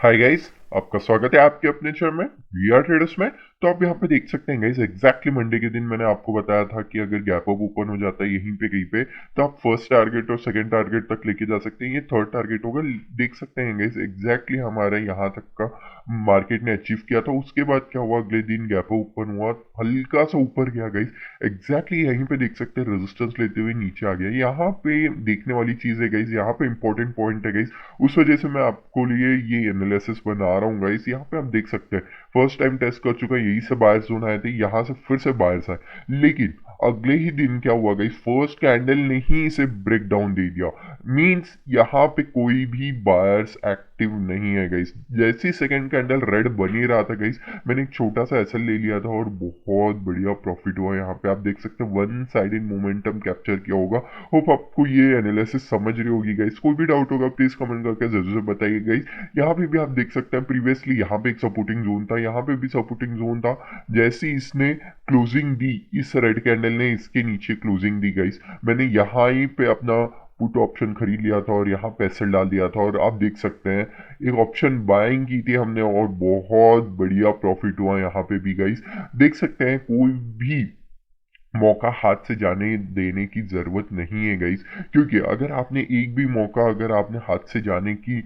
Hi guys, आपका स्वागत है आपके अपने चैनल में वी आर ट्रेडर्स में। तो आप यहाँ पे देख सकते हैं गाइस, एग्जैक्टली मंडे के दिन मैंने आपको बताया था कि अगर गैप अप ओपन हो जाता है यहीं पे कहीं पे, तो आप फर्स्ट टारगेट और सेकंड टारगेट तक लेके जा सकते हैं। ये थर्ड टारगेट होगा। देख सकते हैं गाइस, एग्जैक्टली हमारा यहाँ तक का मार्केट ने अचीव किया था। उसके बाद क्या हुआ, अगले दिन गैप अप ओपन हुआ, हल्का सा ऊपर गया गाइस। एग्जैक्टली यहीं पे देख सकते हैं रेजिस्टेंस लेते हुए नीचे आ गया। यहाँ पे देखने वाली चीज है गाइस, यहाँ पे इंपॉर्टेंट पॉइंट है गाइस। उस वजह से मैं आपको लिए ये एनालिसिस बना रहा हूँ गाइस। यहाँ पे आप देख सकते हैं फर्स्ट टाइम टेस्ट कर चुका है, यही से बायर्स जोन आए थे, यहाँ से फिर से बायर्स आए। लेकिन अगले ही दिन क्या हुआ गाइस, फर्स्ट कैंडल ने ही इसे ब्रेक डाउन दे दिया। मींस यहाँ पे कोई भी बायर्स एक्टिव नहीं है गाइस। जैसे सेकंड कैंडल रेड बन ही रहा था गाइस, मैंने एक छोटा सा एसएल ले लिया था और बहुत बढ़िया प्रॉफिट हुआ। यहाँ पे आप देख सकते हैं वन साइडेड मोमेंटम कैप्चर किया होगा। होप आपको ये एनालिसिस समझ रही होगी गाइस। कोई भी डाउट होगा प्लीज कमेंट करके जरूर बताइए गाइस। यहाँ पे भी आप देख सकते हैं प्रीवियसली यहाँ पे एक सपोर्टिंग जोन था, यहाँ पे भी सपोर्टिंग जोन था। जैसे इसने क्लोजिंग दी, इस रेड कैंडल ने इसके नीचे क्लोजिंग दी गाइस, मैंने यहाँ ही पे अपना पुट ऑप्शन खरीद लिया था और यहाँ पैसे डाल दिया था। और आप देख सकते हैं एक ऑप्शन बाइंग की थी हमने और बहुत बढ़िया प्रॉफिट हुआ यहाँ पे भी गाइस। देख सकते हैं कोई भी मौका हाथ से जाने देने की जरूरत नहीं है गाइस, क्योंकि अगर आपने एक भी मौका अगर आपने हाथ से जाने की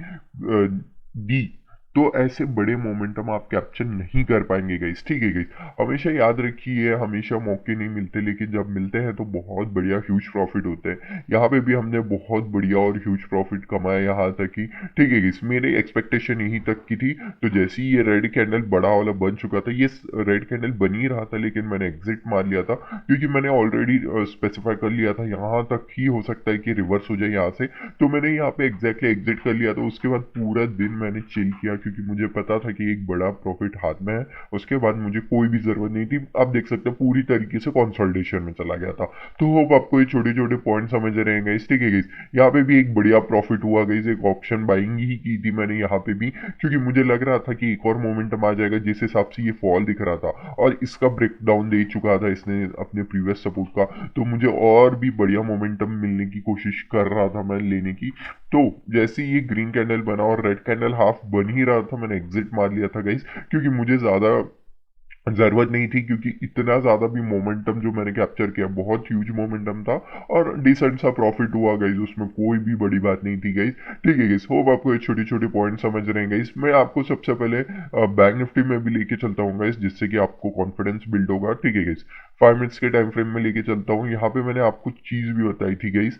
दी, तो ऐसे बड़े मोमेंटम आप कैप्चर नहीं कर पाएंगे गाइस। ठीक है गाइस, हमेशा याद रखिए, हमेशा मौके नहीं मिलते, लेकिन जब मिलते हैं तो बहुत बढ़िया ह्यूज प्रॉफिट होते हैं। यहाँ पे भी हमने बहुत बढ़िया और ह्यूज प्रॉफिट कमाया यहाँ तक कि ठीक है गाइस, मेरी एक्सपेक्टेशन यहीं तक की थी। तो जैसे ही ये रेड कैंडल बड़ा वाला बन चुका था, ये रेड कैंडल बन ही रहा था, लेकिन मैंने एग्जिट मार लिया था क्योंकि मैंने ऑलरेडी स्पेसिफाई कर लिया था यहाँ तक ही हो सकता है कि रिवर्स हो जाए यहाँ से। तो मैंने यहाँ पे एग्जैक्टली एग्जिट कर लिया था। उसके बाद पूरा दिन मैंने चिल किया क्योंकि मुझे पता था कि एक बड़ा प्रॉफिट हाथ में है। उसके बाद मुझे कोई भी जरूरत नहीं थी। आप देख सकते हैं पूरी तरीके से कंसोलिडेशन में चला गया था। तो होप आपको ये छोटे छोटे पॉइंट समझ रहे हैं गाइस। ठीक है गाइस, यहाँ पे भी एक बढ़िया प्रॉफिट हुआ गाइस। एक ऑप्शन बाइंग ही की थी मैंने यहाँ पे भी, क्योंकि मुझे लग रहा था कि एक और मोमेंटम आ जाएगा जिस हिसाब से ये फॉल दिख रहा था और इसका ब्रेक डाउन दे चुका था इसने अपने प्रीवियस सपोर्ट का। तो मुझे और भी बढ़िया मोमेंटम मिलने की कोशिश कर रहा था मैं लेने की। तो जैसे ही ये ग्रीन कैंडल बना और रेड कैंडल हाफ बन ही रहा था, मैंने एग्जिट मार लिया था गाइस, क्योंकि मुझे ज्यादा जरूरत नहीं थी। क्योंकि इतना ज्यादा भी मोमेंटम जो मैंने कैप्चर किया बहुत ह्यूज मोमेंटम था और डिसेंट सा प्रॉफिट हुआ गाइस, उसमें कोई भी बड़ी बात नहीं थी गाइस। ठीक है गाइस, होप आपको ये छोटी छोटी पॉइंट समझ रहे हैं गाइस। मैं आपको सबसे पहले बैंक निफ्टी में भी लेके चलता हूँ गाइस, जिससे कि आपको कॉन्फिडेंस बिल्ड होगा। ठीक है गाइस, 5 मिनट्स के टाइम फ्रेम में लेके चलता हूँ। यहाँ पे मैंने आपको चीज भी बताई थी गाइस,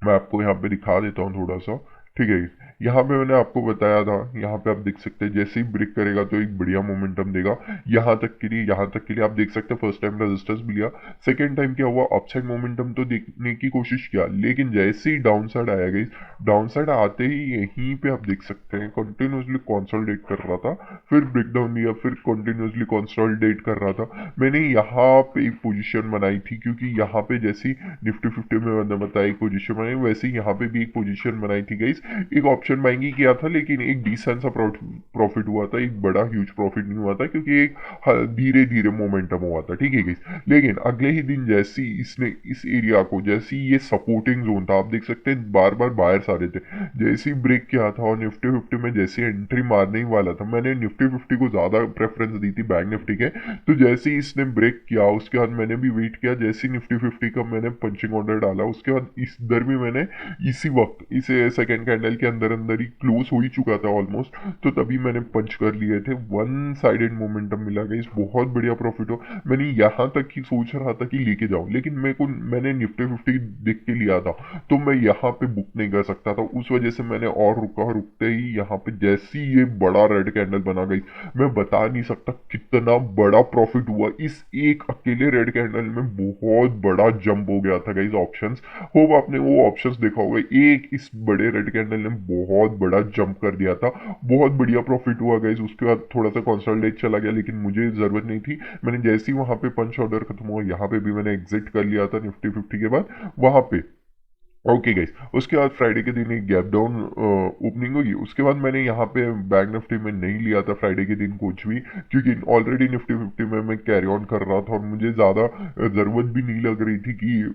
मैं आपको यहाँ पे दिखा देता हूँ थोड़ा सा। ठीक है, यहाँ पे मैंने आपको बताया था, यहाँ पे आप देख सकते हैं जैसे ही ब्रेक करेगा तो एक बढ़िया मोमेंटम देगा। यहाँ तक के लिए, यहाँ तक के लिए आप देख सकते हैं फर्स्ट टाइम रेजिस्टेंस भी लिया। सेकेंड टाइम क्या हुआ, अपसाइड मोमेंटम तो देखने की कोशिश किया, लेकिन जैसे ही डाउन साइड आया गई, डाउन साइड आते ही यहीं पे आप देख सकते हैं कंटिन्यूसली कंसोलिडेट कर रहा था, फिर ब्रेकडाउन दिया, फिर कंटिन्यूसली कंसोलिडेट कर रहा था। मैंने यहाँ पे एक पोजीशन बनाई थी, क्योंकि यहाँ पे जैसी निफ्टी फिफ्टी में मैंने बताया एक पोजीशन बनाई, वैसे ही यहाँ पे भी एक पोजीशन बनाई थी गाइस। एक ऑप्शन बाइंग ही किया था, लेकिन एक डिसेंट सा प्रॉफिट हुआ था। एक बड़ा ह्यूज प्रॉफिट नहीं हुआ था क्योंकि एक धीरे धीरे मोमेंटम हुआ था। ठीक है गाइस, लेकिन अगले ही दिन जैसे ही इसने इस एरिया को, जैसे ही ये सपोर्टिंग जोन था, आप देख सकते हैं बार बार बायर्स आ रहे थे, जैसे ही ब्रेक किया था और निफ्टी फिफ्टी में जैसे एंट्री मारने ही वाला था, मैंने निफ्टी फिफ्टी को ज्यादा प्रेफरेंस दी थी बैंक निफ्टी के। तो जैसे ही इसने ब्रेक किया उसके बाद मैंने भी वेट किया, जैसे निफ्टी फिफ्टी का मैंने पंचिंग ऑर्डर डाला, उसके बाद इस इधर भी मैंने इसी वक्त इसे सेकेंड कैंडल के अंदर अंदर ही क्लोज हो ही चुका था ऑलमोस्ट, तो तभी मैंने पंच कर लिए थे। वन साइडेड मोमेंटम मिला गया, इस बहुत बढ़िया प्रॉफिट हो। मैंने यहाँ तक ही सोच रहा था कि लेके जाऊं, लेकिन मैंने निफ्टी फिफ्टी देख के लिया था, तो मैं यहाँ पे बुक नहीं कर सकता था। उस वजह से मैंने और रुका, रुकते ही यहाँ पे जैसी ये बड़ा रेड कैंडल बना गई, मैं बता नहीं सकता कितना बड़ा प्रॉफिट हुआ। इस एक अकेले रेड कैंडल में बहुत बड़ा जंप हो गया था गाइस ऑप्शंस। होप आपने वो ऑप्शंस देखा होगा, एक इस बड़े रेड कैंडल ने बहुत बड़ा जंप कर दिया था, बहुत बढ़िया प्रॉफिट हुआ गाइस। उसके बाद थोड़ा सा कंसोलिडेट चला गया, लेकिन मुझे जरूरत नहीं थी। मैंने जैसे ही वहां पे पंच ऑर्डर खत्म हुआ, यहाँ पे भी मैंने एग्जिट कर लिया था निफ्टी फिफ्टी के बाद वहां पे। ओके गाइस, उसके बाद फ्राइडे के दिन एक गैप डाउन ओपनिंग हुई। उसके बाद मैंने यहाँ पे बैंक निफ्टी में नहीं लिया था फ्राइडे के दिन कुछ भी, क्योंकि ऑलरेडी निफ्टी फिफ्टी में मैं कैरी ऑन कर रहा था और मुझे ज़्यादा ज़रूरत भी नहीं लग रही थी कि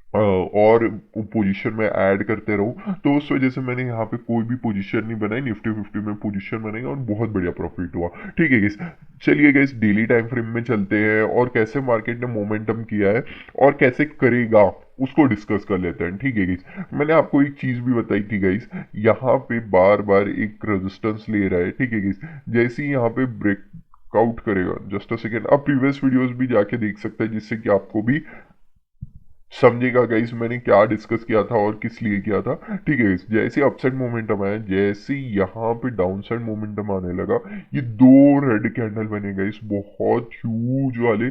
और पोजीशन में ऐड करते रहूं, तो उस वजह से मैंने यहाँ पे कोई भी पोजीशन नहीं बनाई, निफ्टी 50 में पोजीशन बनाई और बहुत बढ़िया प्रॉफिट हुआ। ठीक है गाइस, चलिए गाइस डेली टाइम फ्रेम में चलते हैं और कैसे मार्केट ने मोमेंटम किया है और कैसे करेगा उसको डिस्कस कर लेते हैं। ठीक है गाइस, मैंने आपको एक चीज भी बताई थी गाइस, यहाँ पे बार बार एक रेजिस्टेंस ले रहा है। ठीक है गाइस, जैसे ही यहाँ पे ब्रेकआउट करेगा, जस्ट अ सेकेंड, आप प्रीवियस वीडियोस भी जाके देख सकते हैं जिससे कि आपको भी समझेगा गाइस मैंने क्या डिस्कस किया था और किस लिए किया था। ठीक है गाइस, जैसे अपसाइड मोमेंटम आया, जैसे यहाँ पे डाउनसाइड मोमेंटम आने लगा, ये दो रेड कैंडल बने गाइस, बहुत ह्यूज वाले,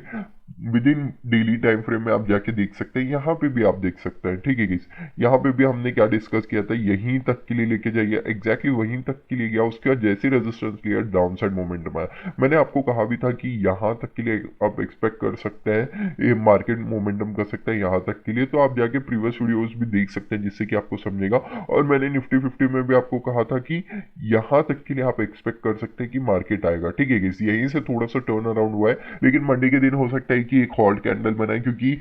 with in daily time frame में आप जाके देख सकते हैं, यहाँ पे भी आप देख सकते हैं। ठीक है गाइस, यहाँ पे भी हमने क्या डिस्कस किया था, यहीं तक के लिए लेके जाइए, एग्जैक्टली वहीं तक के लिए गया, उसके बाद जैसे रेजिस्टेंस लिया डाउन साइड मोमेंटम आया। मैंने आपको कहा भी था कि यहाँ तक के लिए आप एक्सपेक्ट कर सकते हैं, ये मार्केट मोमेंटम कर सकता है यहाँ तक के लिए, तो आप जाके प्रीवियस वीडियोस भी देख सकते हैं जिससे कि आपको समझेगा। और मैंने निफ्टी 50 में भी आपको कहा था कि यहाँ तक के लिए आप एक्सपेक्ट कर सकते हैं कि मार्केट आएगा। ठीक है गाइस, यहीं से थोड़ा सा टर्न अराउंड हुआ है, लेकिन मंडे के दिन हो सकता है कि एक हॉल्ट कैंडल बनाए, क्योंकि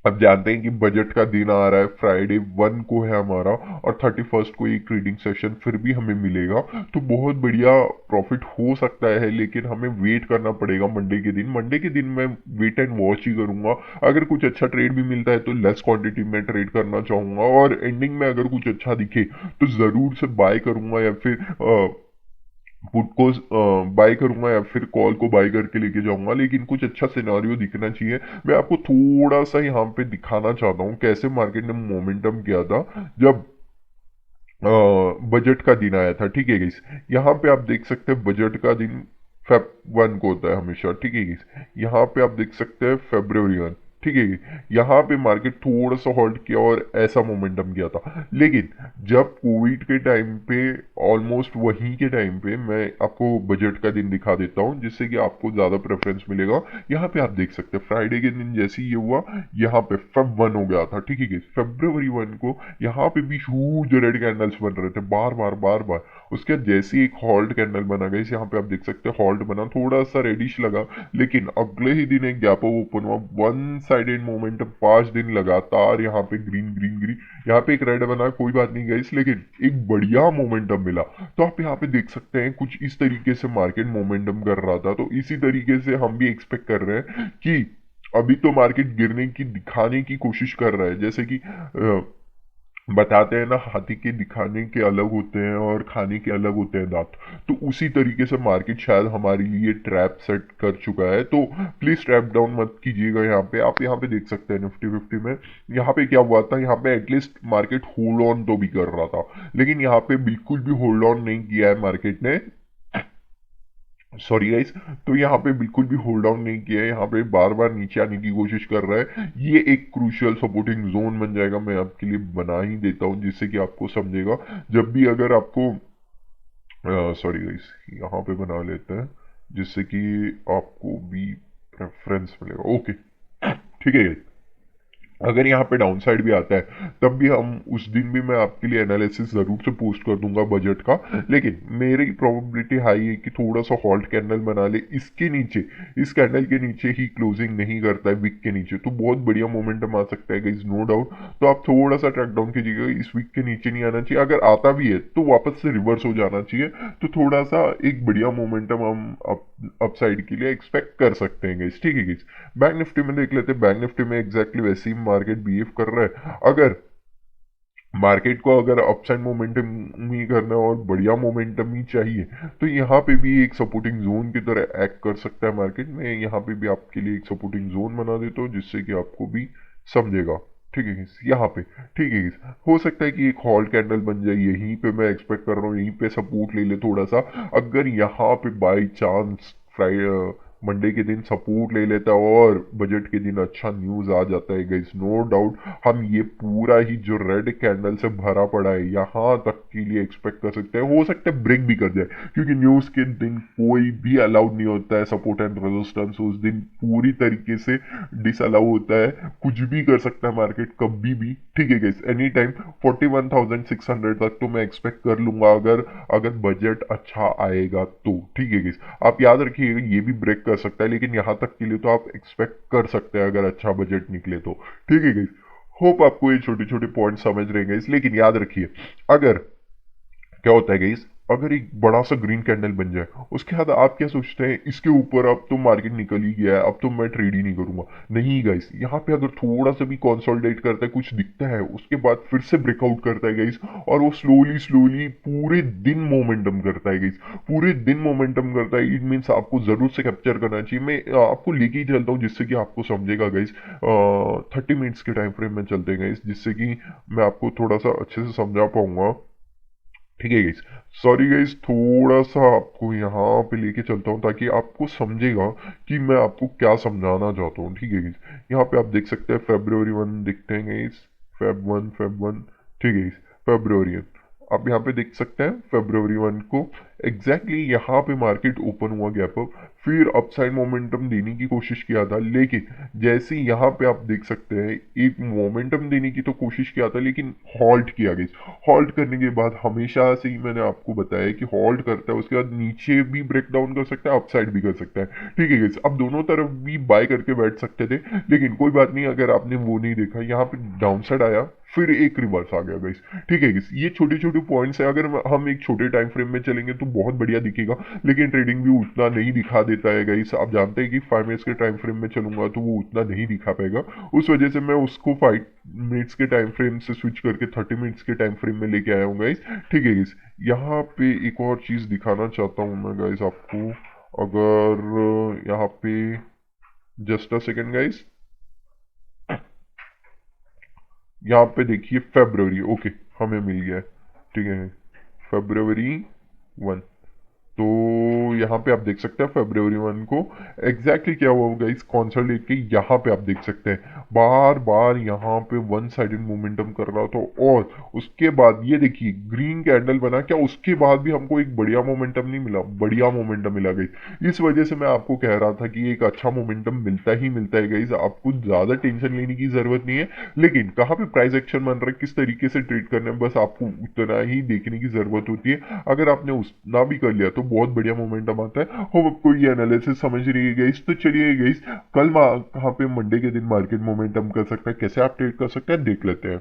अब जानते हैं कि बजट का दिन आ रहा है, फ्राइडे 1 को है हमारा, और 31st को एक ट्रेडिंग सेशन फिर भी हमें मिलेगा, तो बहुत बढ़िया प्रॉफिट हो सकता है, लेकिन हमें वेट करना पड़ेगा मंडे के दिन। मंडे के दिन मैं वेट एंड वॉच ही करूंगा, अगर कुछ अच्छा ट्रेड भी मिलता है तो लेस क्वांटिटी में ट्रेड करना चाहूंगा, और एंडिंग में अगर कुछ अच्छा दिखे तो जरूर से बाय करूंगा, या फिर पुट को बाय करूंगा, या फिर कॉल को बाय करके लेके जाऊंगा, लेकिन कुछ अच्छा सिनारियो दिखना चाहिए। मैं आपको थोड़ा सा यहाँ पे दिखाना चाहता हूँ कैसे मार्केट ने मोमेंटम किया था जब बजट का दिन आया था। ठीक है गाइस, यहाँ पे आप देख सकते हैं बजट का दिन फेब 1 को होता है हमेशा। ठीक है गाइस, यहाँ पे आप देख सकते हैं February 1। ठीक है, यहाँ पे मार्केट थोड़ा सा हॉल्ट किया और ऐसा मोमेंटम किया था, लेकिन जब कोविड के टाइम पे, ऑलमोस्ट वहीं के टाइम पे, मैं आपको बजट का दिन दिखा देता हूँ जिससे कि आपको ज़्यादा प्रेफरेंस मिलेगा। यहाँ पे आप देख सकते हैं फ्राइडे के दिन जैसे ही ये हुआ, यहाँ पे Feb 1 हो गया था। ठीक है, February 1 को यहाँ पे भी ह्यूज रेड कैंडल्स बन रहे थे बार बार बार बार। उसके बाद जैसे ही एक हॉल्ट कैंडल बना गई, यहाँ पे आप देख सकते हैं हॉल्ट बना, थोड़ा सा रेडिश लगा, लेकिन अगले ही दिन एक गैप अप ओपन हुआ, वन साइडेड मोमेंटम 5 दिन लगातार, यहाँ पे ग्रीन ग्रीन ग्रीन, यहाँ पे एक रेड बना, कोई बात नहीं गाइस, लेकिन एक बढ़िया मोमेंटम मिला। तो आप यहाँ पे देख सकते हैं कुछ इस तरीके से मार्केट मोमेंटम कर रहा था, तो इसी तरीके से हम भी एक्सपेक्ट कर रहे हैं कि अभी तो मार्केट गिरने की दिखाने की कोशिश कर रहा है, जैसे कि बताते हैं ना, हाथी के दिखाने के अलग होते हैं और खाने के अलग होते हैं दांत, तो उसी तरीके से मार्केट शायद हमारे लिए ट्रैप सेट कर चुका है। तो प्लीज ट्रैप डाउन मत कीजिएगा। यहाँ पे आप यहाँ पे देख सकते हैं निफ्टी 50 में यहाँ पे क्या हुआ था, यहाँ पे एटलीस्ट मार्केट होल्ड ऑन तो भी कर रहा था, लेकिन यहाँ पे बिल्कुल भी होल्ड ऑन नहीं किया है मार्केट ने, सॉरी गाइस। तो यहाँ पे बिल्कुल भी होल्ड डाउन नहीं किया है, यहाँ पे बार बार नीचे आने की कोशिश कर रहा है। ये एक क्रूशियल सपोर्टिंग जोन बन जाएगा, मैं आपके लिए बना ही देता हूँ जिससे कि आपको समझेगा। जब भी अगर आपको, सॉरी गाइस, यहाँ पे बना लेते हैं जिससे कि आपको भी प्रेफरेंस मिलेगा। ओके, ठीक है। अगर यहाँ पे डाउन साइड भी आता है तब भी हम उस दिन भी मैं आपके लिए एनालिसिस जरूर से पोस्ट कर दूंगा बजट का, लेकिन मेरी प्रोबेबिलिटी हाई है कि थोड़ा सा हॉल्ट कैंडल बना ले, इसके नीचे, इस कैंडल के नीचे ही क्लोजिंग नहीं करता है विक के नीचे, तो बहुत बढ़िया मोमेंटम आ सकता है गाइस, नो डाउट। तो आप थोड़ा सा ट्रैक डाउन कीजिएगा, इस वीक के नीचे नहीं आना चाहिए, अगर आता भी है तो वापस से रिवर्स हो जाना चाहिए, तो थोड़ा सा एक बढ़िया मोमेंटम हम अपसाइड के लिए एक्सपेक्ट कर सकते हैं गाइस। ठीक है गाइस, बैंक निफ्टी में देख लेते हैं। बैंक निफ्टी में एग्जैक्टली वैसे ही मार्केट बिहेव कर रहा है। अगर मार्केट को अगर अपसाइड मोमेंटम ही करना है और बढ़िया मोमेंटम ही चाहिए, तो यहाँ पे भी एक सपोर्टिंग जोन की तरह एक्ट कर सकता है मार्केट में। यहाँ पे भी आपके लिए एक सपोर्टिंग जोन बना देता हूँ जिससे कि आपको भी समझेगा। ठीक है guys, यहाँ पे ठीक है guys, हो सकता है कि एक हॉल्ट कैंडल बन जाए, यहीं पे मैं एक्सपेक्ट कर रहा हूँ, यहीं पे सपोर्ट ले ले थोड़ा सा। अगर यहाँ पे बाई चांस फ्राइडे मंडे के दिन सपोर्ट ले लेता है और बजट के दिन अच्छा न्यूज आ जाता है गाइस, नो डाउट हम ये पूरा ही जो रेड कैंडल से भरा पड़ा है यहाँ तक के लिए एक्सपेक्ट कर सकते हैं। हो सकता है ब्रेक भी कर जाए, क्योंकि न्यूज के दिन कोई भी अलाउड नहीं होता है, सपोर्ट एंड रेजिस्टेंस उस दिन पूरी तरीके से डिसअलाउ होता है, कुछ भी कर सकता है मार्केट कभी भी। ठीक है गाइस, एनी टाइम 41,600 तक तो मैं एक्सपेक्ट कर लूंगा, अगर अगर बजट अच्छा आएगा तो। ठीक है गाइस, आप याद रखिएगा ये भी ब्रेक कर सकता है, लेकिन यहाँ तक के लिए तो आप एक्सपेक्ट कर सकते हैं अगर अच्छा बजट निकले तो। ठीक है गाइस, होप आपको ये छोटे छोटे पॉइंट समझ रहे हैं, लेकिन याद रखिए, अगर क्या होता है गाइस, अगर एक बड़ा सा ग्रीन कैंडल बन जाए, उसके बाद आप क्या सोचते हैं, इसके ऊपर अब तो मार्केट निकल ही गया है, अब तो मैं ट्रेड ही नहीं करूंगा। नहीं गाइस, यहाँ पे अगर थोड़ा सा भी कंसोलिडेट करता है, कुछ दिखता है, उसके बाद फिर से ब्रेकआउट करता है गाइस, और वो स्लोली स्लोली पूरे दिन मोमेंटम करता है गाइस, पूरे दिन मोमेंटम करता है। इट मीन्स आपको जरूर से कैप्चर करना चाहिए। मैं आपको लेके ही चलता हूँ जिससे कि आपको समझेगा गाइस। 30 मिनट्स के टाइम फ्रेम में चलते हैं गाइस, जिससे कि मैं आपको थोड़ा सा अच्छे से समझा पाऊंगा। ठीक है गाइस, सॉरी गाइस, थोड़ा सा आपको यहाँ पे लेके चलता हूँ ताकि आपको समझेगा कि मैं आपको क्या समझाना चाहता हूँ। ठीक है गाइस, यहाँ पे आप देख सकते हैं February 1 दिखते हैं गाइस, Feb 1 ठीक है गाइस, February 1 आप यहाँ पे देख सकते हैं February 1 को एग्जैक्टली यहाँ पे मार्केट ओपन हुआ गैप अप, फिर अपसाइड मोमेंटम देने की कोशिश किया था, लेकिन जैसे यहाँ पे आप देख सकते हैं एक मोमेंटम देने की तो कोशिश किया था, लेकिन हॉल्ट किया गया। हॉल्ट करने के बाद हमेशा से ही मैंने आपको बताया कि हॉल्ट करता है, उसके बाद नीचे भी ब्रेक डाउन कर सकता है, अपसाइड भी कर सकता है। ठीक है गाइस, अब दोनों तरफ भी बाय करके बैठ सकते थे, लेकिन कोई बात नहीं, अगर आपने वो नहीं देखा, यहाँ पे डाउन साइड आया, फिर एक रिवर्स आ गया गाइस। ठीक है गाइस, ये छोटे छोटे पॉइंट्स है, अगर हम एक छोटे टाइम फ्रेम में चलेंगे तो बहुत बढ़िया दिखेगा, लेकिन ट्रेडिंग भी उतना नहीं दिखा देता है गाइस। आप जानते हैं कि 5 मिनट्स के टाइम फ्रेम में चलूंगा तो वो उतना नहीं दिखा पाएगा, उस वजह से मैं उसको 5 मिनट्स के टाइम फ्रेम से स्विच करके 30 मिनट्स के टाइम फ्रेम में लेके आया हूँ गाइस। ठीक है गाइस, यहाँ पे एक और चीज दिखाना चाहता हूँ मैं गाइस आपको, अगर यहाँ पे जस्ट अ सेकेंड गाइस, यहाँ पे देखिए फेब्रुवरी, ओके, हमें मिल गया है। ठीक है, February 1, तो यहाँ पे आप देख सकते हैं February 1 को एग्जैक्टली क्या हुआ होगा, इस कॉन्सोलिडेट के यहाँ पे आप देख सकते हैं बार बार यहाँ पे वन साइडेड मोमेंटम कर रहा था, और उसके बाद ये देखिए ग्रीन कैंडल बना, क्या उसके बाद भी हमको एक बढ़िया मोमेंटम नहीं मिला, बढ़िया मोमेंटम मिला गई। इस वजह से मैं आपको कह रहा था कि एक अच्छा मोमेंटम मिलता ही मिलता है गाइस, आपको ज्यादा टेंशन लेने की जरूरत नहीं है। लेकिन कहाँ पे प्राइस एक्शन बन रहा है, किस तरीके से ट्रेड करना है, बस आपको उतना ही देखने की जरूरत होती है। अगर आपने उतना भी कर लिया तो बहुत बढ़िया मोमेंटम आता है। होप आपको ये एनालिसिस समझ रही है गाइस। तो चलिए गाइस, कल कहाँ पे मंडे के दिन मार्केट मोमेंटम कर सकता है, कैसे आप ट्रेड कर सकते हैं, देख लेते हैं।